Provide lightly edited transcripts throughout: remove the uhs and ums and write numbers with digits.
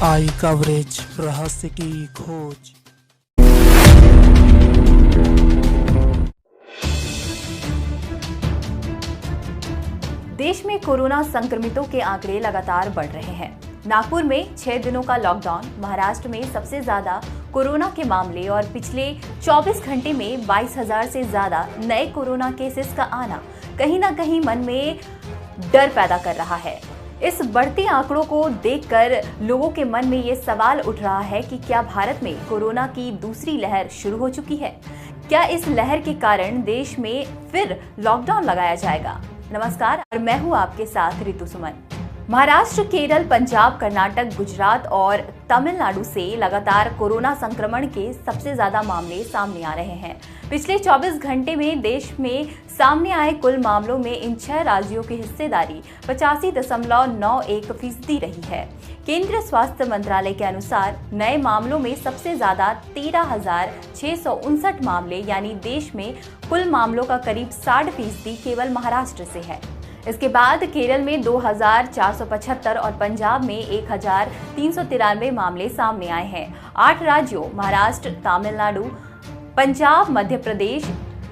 आई coverage, रहस्य की खोज। देश में कोरोना संक्रमितों के आंकड़े लगातार बढ़ रहे हैं। नागपुर में 6 दिनों का लॉकडाउन, महाराष्ट्र में सबसे ज्यादा कोरोना के मामले और पिछले 24 घंटे में 22,000 से ज्यादा नए कोरोना केसेस का आना कहीं ना कहीं मन में डर पैदा कर रहा है। इस बढ़ते आंकड़ों को देखकर लोगों के मन में ये सवाल उठ रहा है कि क्या भारत में कोरोना की दूसरी लहर शुरू हो चुकी है? क्या इस लहर के कारण देश में फिर लॉकडाउन लगाया जाएगा? नमस्कार, और मैं हूं आपके साथ ऋतु सुमन। महाराष्ट्र, केरल, पंजाब, कर्नाटक, गुजरात और तमिलनाडु से लगातार कोरोना संक्रमण के सबसे ज्यादा मामले सामने आ रहे हैं। पिछले 24 घंटे में देश में सामने आए कुल मामलों में इन 6 राज्यों की हिस्सेदारी 85.91% रही है। केंद्रीय स्वास्थ्य मंत्रालय के अनुसार नए मामलों में सबसे ज्यादा 13,659 मामले यानी देश में कुल मामलों का करीब 60% केवल महाराष्ट्र से है। इसके बाद केरल में 2,475 और पंजाब में 1,393 मामले सामने आए हैं। 8 राज्यों महाराष्ट्र, तमिलनाडु, पंजाब, मध्य प्रदेश,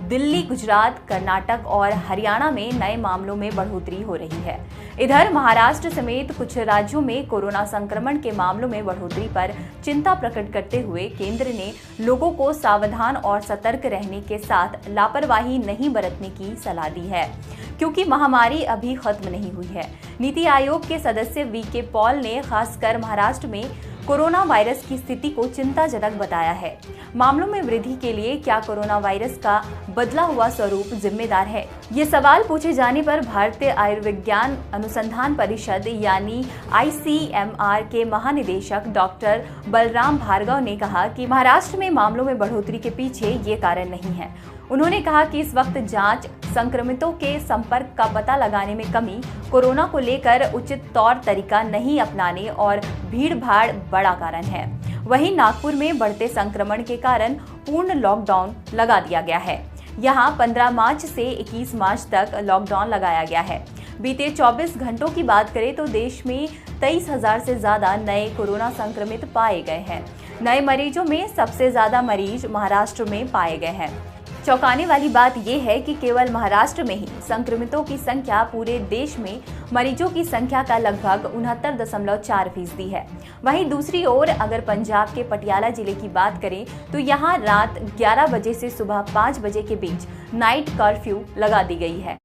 दिल्ली, गुजरात, कर्नाटक और हरियाणा में नए मामलों में बढ़ोतरी हो रही है। इधर महाराष्ट्र समेत कुछ राज्यों में कोरोना संक्रमण के मामलों में बढ़ोतरी पर चिंता प्रकट करते हुए केंद्र ने लोगों को सावधान और सतर्क रहने के साथ लापरवाही नहीं बरतने की सलाह दी है, क्योंकि महामारी अभी खत्म नहीं हुई है। नीति आयोग के सदस्य वीके पॉल ने खासकर महाराष्ट्र में कोरोना वायरस की स्थिति को चिंताजनक बताया है। मामलों में वृद्धि के लिए क्या कोरोना वायरस का बदला हुआ स्वरूप जिम्मेदार है? ये सवाल पूछे जाने पर भारतीय आयुर्विज्ञान अनुसंधान परिषद यानी ICMR के महानिदेशक डॉक्टर बलराम भार्गव ने कहा कि महाराष्ट्र में मामलों में बढ़ोतरी के पीछे ये कारण नहीं है। उन्होंने कहा कि इस वक्त जांच, संक्रमितों के संपर्क का पता लगाने में कमी, कोरोना को लेकर उचित तौर तरीका नहीं अपनाने और भीड़-भाड़ बड़ा कारण है। वहीं नागपुर में बढ़ते संक्रमण के कारण पूर्ण लॉकडाउन लगा दिया गया है। यहां 15 मार्च से 21 मार्च तक लॉकडाउन लगाया गया है। बीते 24 घंटों की बात करें तो देश में 23,000 से ज्यादा नए कोरोना संक्रमित पाए गए हैं। नए मरीजों में सबसे ज्यादा मरीज महाराष्ट्र में पाए गए हैं। चौंकाने वाली बात यह है कि केवल महाराष्ट्र में ही संक्रमितों की संख्या पूरे देश में मरीजों की संख्या का लगभग 69.4% है। वहीं दूसरी ओर अगर पंजाब के पटियाला जिले की बात करें तो यहां रात 11 बजे से सुबह 5 बजे के बीच नाइट कर्फ्यू लगा दी गई है।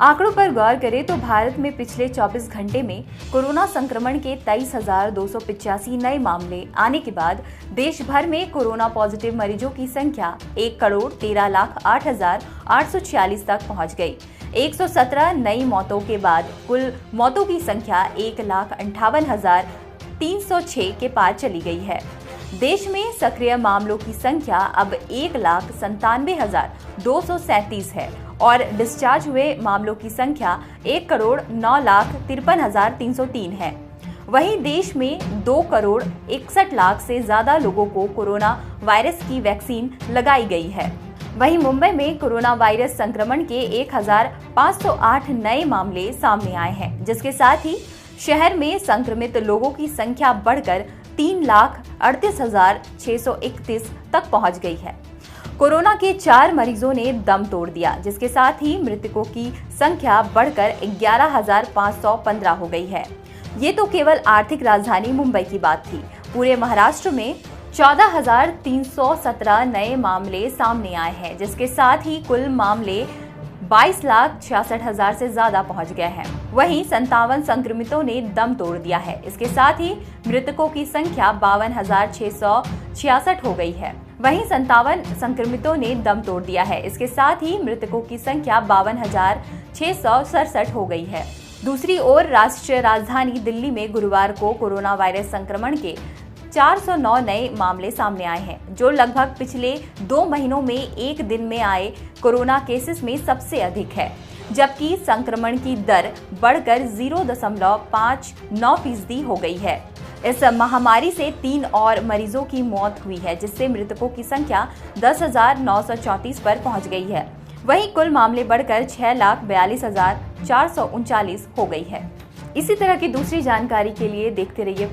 आंकड़ों पर गौर करें तो भारत में पिछले 24 घंटे में कोरोना संक्रमण के 23,285 नए मामले आने के बाद देश भर में कोरोना पॉजिटिव मरीजों की संख्या 1,13,08,846 तक पहुंच गई। 117 नई मौतों के बाद कुल मौतों की संख्या 1,58,306 के पार चली गई है। देश में सक्रिय मामलों की संख्या अब 1,97,237 है और डिस्चार्ज हुए मामलों की संख्या 1,09,53,303 है। वहीं देश में 2,61,00,000 से ज्यादा लोगों को कोरोना वायरस की वैक्सीन लगाई गई है। वहीं मुंबई में कोरोना वायरस संक्रमण के 1,508 नए मामले सामने आए हैं, जिसके साथ ही शहर में संक्रमित लोगों की संख्या बढ़कर 3,38,631 तक पहुंच गई है। कोरोना के 4 मरीजों ने दम तोड़ दिया, जिसके साथ ही मृतकों की संख्या बढ़कर 11,515 हो गई है। ये तो केवल आर्थिक राजधानी मुंबई की बात थी। पूरे महाराष्ट्र में 14,317 नए मामले सामने आए हैं, जिसके साथ ही कुल मामले 22,66,000 से ज्यादा पहुंच गए हैं। वहीं 57 संक्रमितों ने दम तोड़ दिया है। इसके साथ ही मृतकों की संख्या 52,666 हो गई है। वहीं 57 संक्रमितों ने दम तोड़ दिया है। इसके साथ ही मृतकों की संख्या 52,667 हो गई है। दूसरी ओर राष्ट्रीय राजधानी दिल्ली में गुरुवार को कोरोना वायरस संक्रमण के 409 नए मामले सामने आए हैं, जो लगभग पिछले 2 महीनों में एक दिन में आए कोरोना केसेस में सबसे अधिक है। जबकि संक्रमण की दर बढ़कर 0.59% हो गई है। इस महामारी से 3 और मरीजों की मौत हुई है, जिससे मृतकों की संख्या 10,934 पर पहुंच गई है। वहीं कुल मामले बढ़कर 6,42,439 हो गई है। इसी तरह की दूसरी जानकारी के लिए देखते रहिए